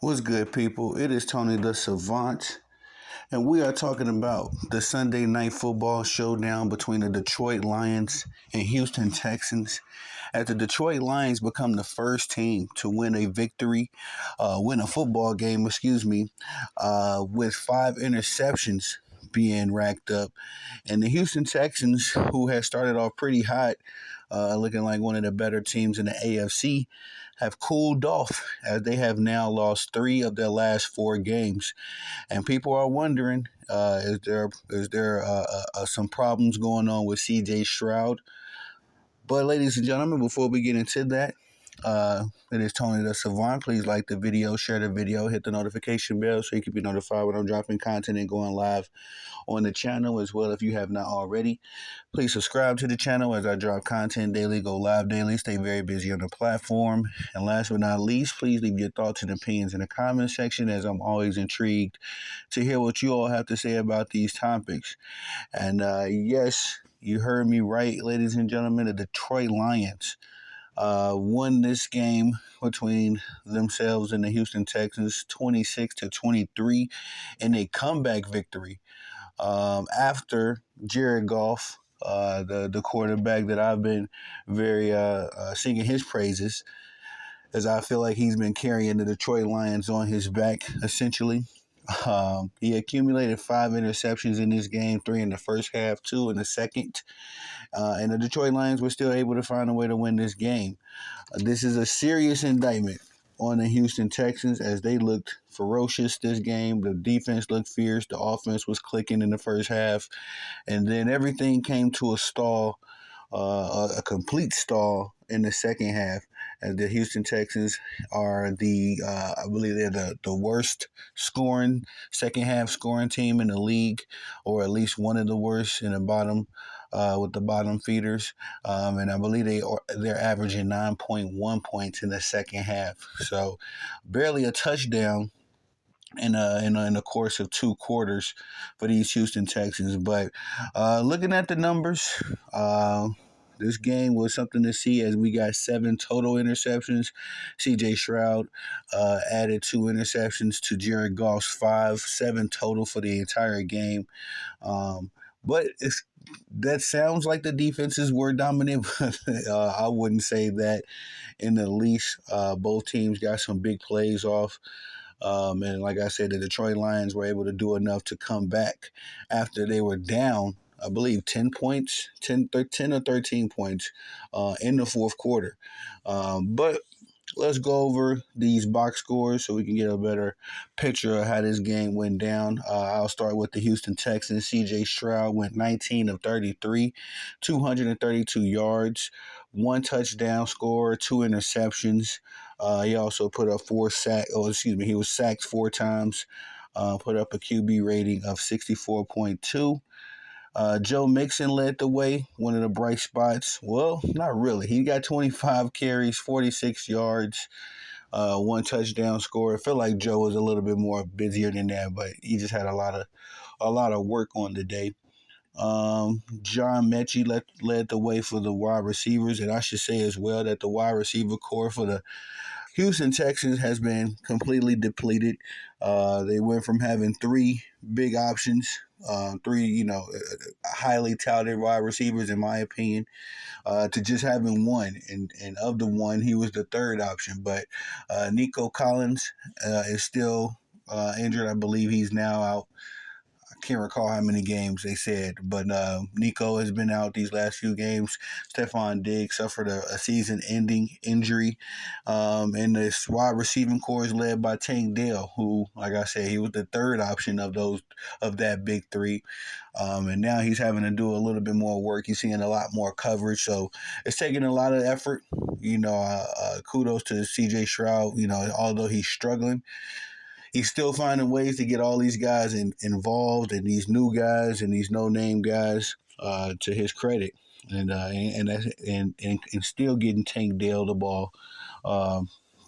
What's good, people? It is Tony the Savant, and we are talking about the Sunday night football showdown between the Detroit Lions and Houston Texans. As the Detroit Lions become the first team to win a football game, with 5 interceptions being racked up. And the Houston Texans, who had started off pretty hot, looking like one of the better teams in the AFC, have cooled off as they have now lost 3 of their last 4 games. And people are wondering, is there some problems going on with C.J. Stroud? But ladies and gentlemen, before we get into that, it is Tony the Savant. Please like the video, share the video, hit the notification bell so you can be notified when I'm dropping content and going live on the channel as well if you have not already. Please subscribe to the channel as I drop content daily, go live daily, stay very busy on the platform. And last but not least, please leave your thoughts and opinions in the comment section as I'm always intrigued to hear what you all have to say about these topics. And yes, you heard me right, ladies and gentlemen, the Detroit Lions won this game between themselves and the Houston Texans 26-23 in a comeback victory after Jared Goff, the quarterback that I've been very singing his praises, as I feel like he's been carrying the Detroit Lions on his back, essentially. He accumulated 5 interceptions in this game, 3 in the first half, 2 in the second. And the Detroit Lions were still able to find a way to win this game. This is a serious indictment on the Houston Texans as they looked ferocious this game. The defense looked fierce. The offense was clicking in the first half. And then everything came to a stall, a complete stall in the second half, as the Houston Texans are I believe they're the worst scoring, second half scoring team in the league, or at least one of the worst in the bottom, with the bottom feeders. And I believe they're averaging 9.1 points in the second half. So barely a touchdown in the course of 2 quarters for these Houston Texans. But looking at the numbers, this game was something to see as we got 7 total interceptions. C.J. Stroud added 2 interceptions to Jared Goff's 5, 7 total for the entire game. But that sounds like the defenses were dominant, but I wouldn't say that in the least. Both teams got some big plays off. And like I said, the Detroit Lions were able to do enough to come back after they were down, I believe, 10 points, 10 or 13 points in the fourth quarter. But let's go over these box scores so we can get a better picture of how this game went down. I'll start with the Houston Texans. C.J. Stroud went 19 of 33, 232 yards, 1 touchdown score, 2 interceptions. He also put up he was sacked 4 times, put up a QB rating of 64.2. Joe Mixon led the way, one of the bright spots. Well, not really. He got 25 carries, 46 yards, 1 touchdown score. I feel like Joe was a little bit more busier than that, but he just had a lot of work on the day. John Mechie led the way for the wide receivers, and I should say as well that the wide receiver core for the Houston Texans has been completely depleted. They went from having 3 big options, 3, highly touted wide receivers, in my opinion, to just having 1. And of the 1, he was the 3rd option. But Nico Collins is still injured. I believe he's now out. Can't recall how many games they said, but Nico has been out these last few games. Stephon Diggs suffered a season-ending injury, and this wide receiving core is led by Tank Dell, who, like I said, he was the 3rd option of that big 3, and now he's having to do a little bit more work. He's seeing a lot more coverage, so it's taking a lot of effort. Kudos to C.J. Stroud. Although he's struggling, he's still finding ways to get all these guys involved, and these new guys and these no-name guys, to his credit, and still getting Tank Dell the ball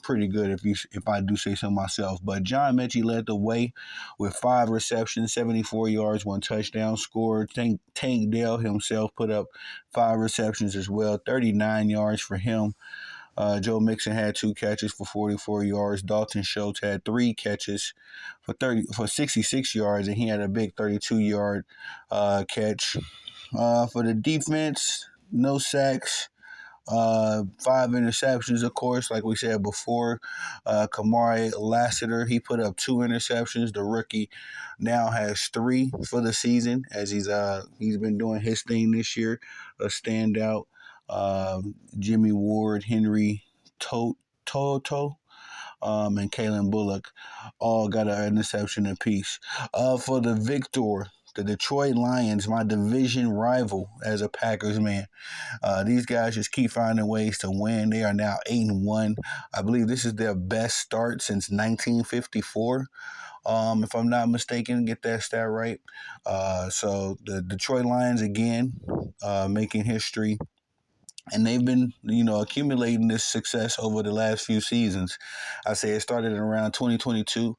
pretty good if I do say so myself. But John Mechie led the way with 5 receptions, 74 yards, 1 touchdown score. Tank Dell himself put up 5 receptions as well, 39 yards for him. Joe Mixon had 2 catches for 44 yards. Dalton Schultz had 3 catches for 66 yards, and he had a big 32-yard catch. For the defense, no sacks. 5 interceptions, of course, like we said before. Kamari Lassiter, he put up 2 interceptions. The rookie now has 3 for the season, as he's been doing his thing this year. A standout. Jimmy Ward, Henry Toto, and Kalen Bullock all got an interception apiece. For the victor, the Detroit Lions, my division rival as a Packers man. These guys just keep finding ways to win. They are now 8-1. I believe this is their best start since 1954. If I'm not mistaken, get that stat right. So the Detroit Lions again, making history. And they've been, accumulating this success over the last few seasons. I say it started in around 2022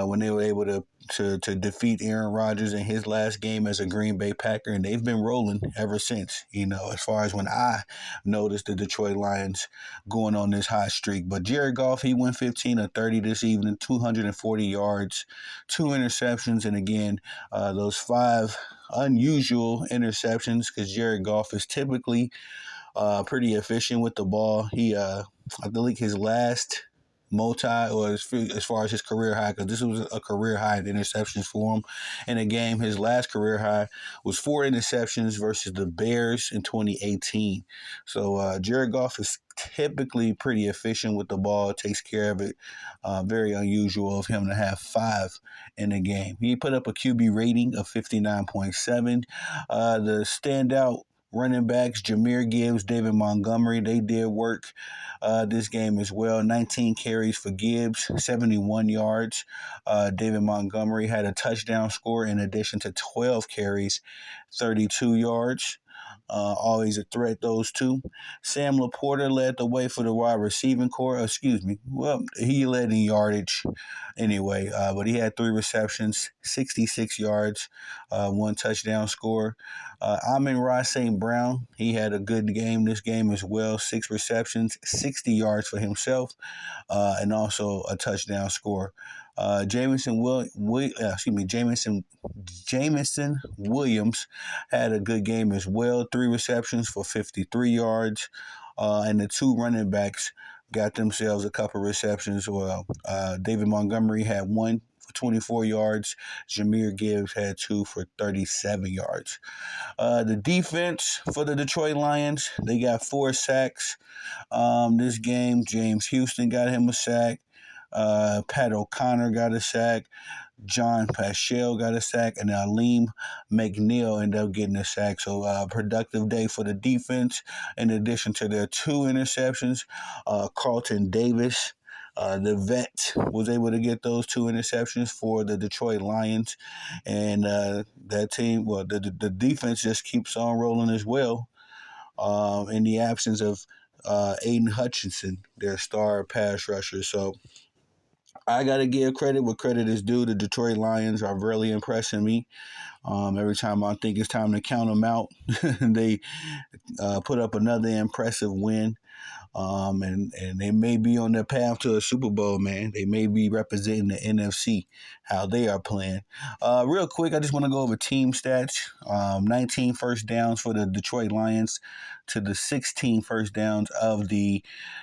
when they were able to defeat Aaron Rodgers in his last game as a Green Bay Packer, and they've been rolling ever since. As far as when I noticed the Detroit Lions going on this hot streak. But Jared Goff, he went 15 of 30 this evening, 240 yards, 2 interceptions, and again, those 5 unusual interceptions because Jared Goff is typically pretty efficient with the ball. I believe his last or as far as his career high, because this was a career high in interceptions for him in a game. His last career high was 4 interceptions versus the Bears in 2018. So Jared Goff is typically pretty efficient with the ball, takes care of it. Very unusual of him to have 5 in a game. He put up a QB rating of 59.7. The standout running backs, Jahmyr Gibbs, David Montgomery, they did work this game as well. 19 carries for Gibbs, 71 yards. David Montgomery had a touchdown score in addition to 12 carries, 32 yards. Always a threat, those two. Sam Laporta led the way for the wide receiving core. Well, he led in yardage anyway, but he had 3 receptions, 66 yards, 1 touchdown score. Amon-Ra St. Brown, he had a good game this game as well. 6 receptions, 60 yards for himself, and also a touchdown score. Jameson Williams had a good game as well. 3 receptions for 53 yards, and the 2 running backs got themselves a couple receptions. Well, David Montgomery had 1 for 24 yards. Jahmyr Gibbs had 2 for 37 yards. The defense for the Detroit Lions, they got 4 sacks. This game, James Houston got him a sack. Pat O'Connor got a sack. John Paschal got a sack, and Aleem McNeil ended up getting a sack. So productive day for the defense. In addition to their 2 interceptions, Carlton Davis, the vet, was able to get those 2 interceptions for the Detroit Lions. And that team, the defense just keeps on rolling as well. In the absence of Aiden Hutchinson, their star pass rusher. So I got to give credit where credit is due. The Detroit Lions are really impressing me. Every time I think it's time to count them out, they put up another impressive win. And they may be on their path to a Super Bowl, man. They may be representing the NFC, how they are playing. Real quick, I just want to go over team stats. 19 first downs for the Detroit Lions to the 16 first downs of the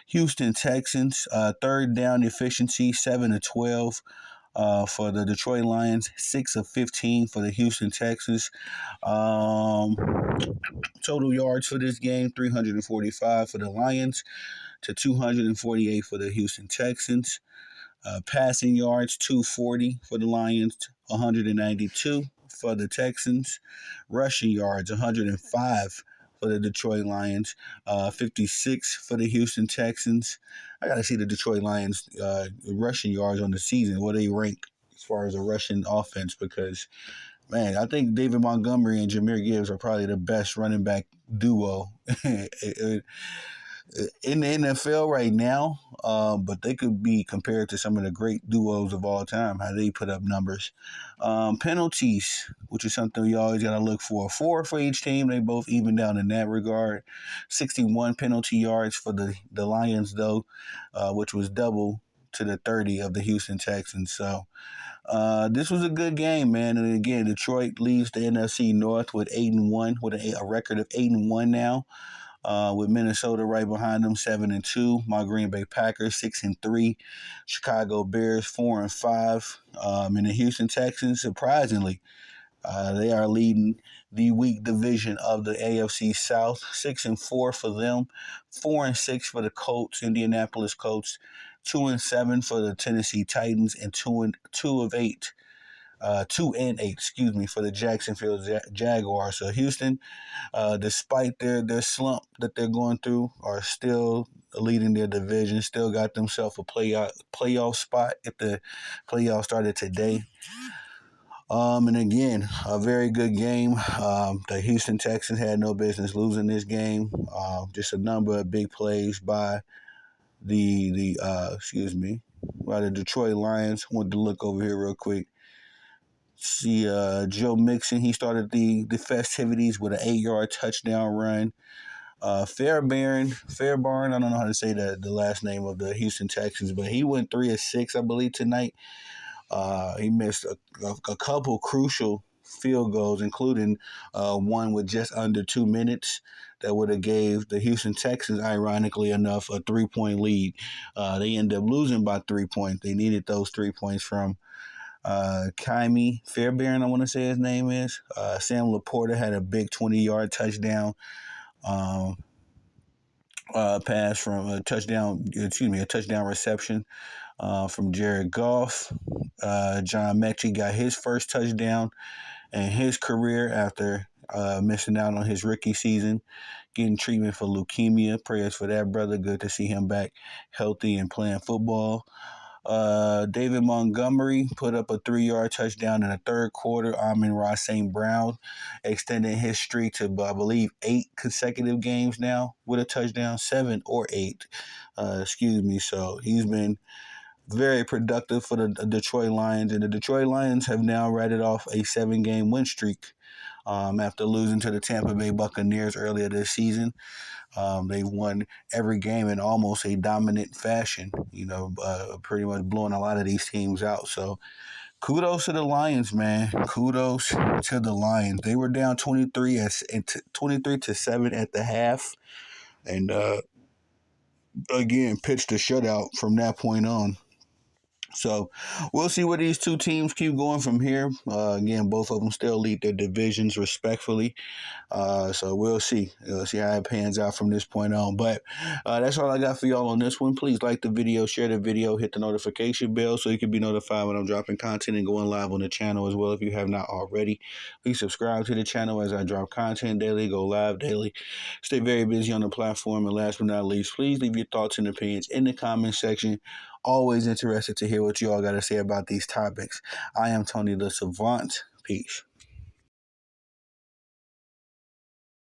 Houston Texans. Third down efficiency, 7 of 12. For the Detroit Lions, 6 of 15 for the Houston Texans. Total yards for this game, 345 for the Lions to 248 for the Houston Texans. Passing yards, 240 for the Lions, 192 for the Texans. Rushing yards, 105 for the Detroit Lions, 56 for the Houston Texans. I got to see the Detroit Lions rushing yards on the season, where they rank as far as a rushing offense, because, man, I think David Montgomery and Jahmyr Gibbs are probably the best running back duo. in the NFL right now, but they could be compared to some of the great duos of all time, how they put up numbers. Penalties, which is something you always got to look for. Four for each team. They both even down in that regard. 61 penalty yards for the Lions, though, which was double to the 30 of the Houston Texans. So this was a good game, man. And again, Detroit leads the NFC North with 8-1, with a record of 8-1 now. With Minnesota right behind them, 7-2. My Green Bay Packers 6-3. Chicago Bears 4-5. And the Houston Texans, surprisingly, they are leading the weak division of the AFC South. 6-4 for them. 4-6 for the Colts, Indianapolis Colts. 2-7 for the Tennessee Titans, and 2-8. 2-8, excuse me, for the Jacksonville Jaguars. So Houston, despite their slump that they're going through, are still leading their division. Still got themselves a playoff spot if the playoffs started today. And again, a very good game. The Houston Texans had no business losing this game. Just a number of big plays by by the Detroit Lions. Wanted to look over here real quick. See, Joe Mixon, he started the festivities with an 8-yard touchdown run. Fairbairn, I don't know how to say the last name of the Houston Texans, but he went 3 of 6, I believe, tonight. He missed a couple crucial field goals, including one with just under 2 minutes that would have gave the Houston Texans, ironically enough, a 3-point lead. They ended up losing by 3 points. They needed those 3 points from Kaimi Fairbairn, I want to say his name is. Sam Laporta had a big 20-yard touchdown pass from a touchdown reception from Jared Goff. John Mechie got his first touchdown in his career after missing out on his rookie season, getting treatment for leukemia. Prayers for that brother. Good to see him back healthy and playing football. David Montgomery put up a 3-yard touchdown in the third quarter. Amon-Ra St. Brown extending his streak to, I believe, 8 consecutive games now with a touchdown, 7 or 8. So he's been very productive for the Detroit Lions, and the Detroit Lions have now ratted off a 7-game win streak after losing to the Tampa Bay Buccaneers earlier this season. They've won every game in almost a dominant fashion, pretty much blowing a lot of these teams out. So kudos to the Lions, man. Kudos to the Lions. They were down 23-7 at the half, and again, pitched a shutout from that point on. So we'll see where these two teams keep going from here. Again, both of them still lead their divisions respectfully. So we'll see. We'll see how it pans out from this point on. But that's all I got for y'all on this one. Please like the video, share the video, hit the notification bell so you can be notified when I'm dropping content and going live on the channel as well. If you have not already, please subscribe to the channel as I drop content daily, go live daily. Stay very busy on the platform. And last but not least, please leave your thoughts and opinions in the comment section. Always interested to hear what you all got to say about these topics. I am Tony the Savant. Peace.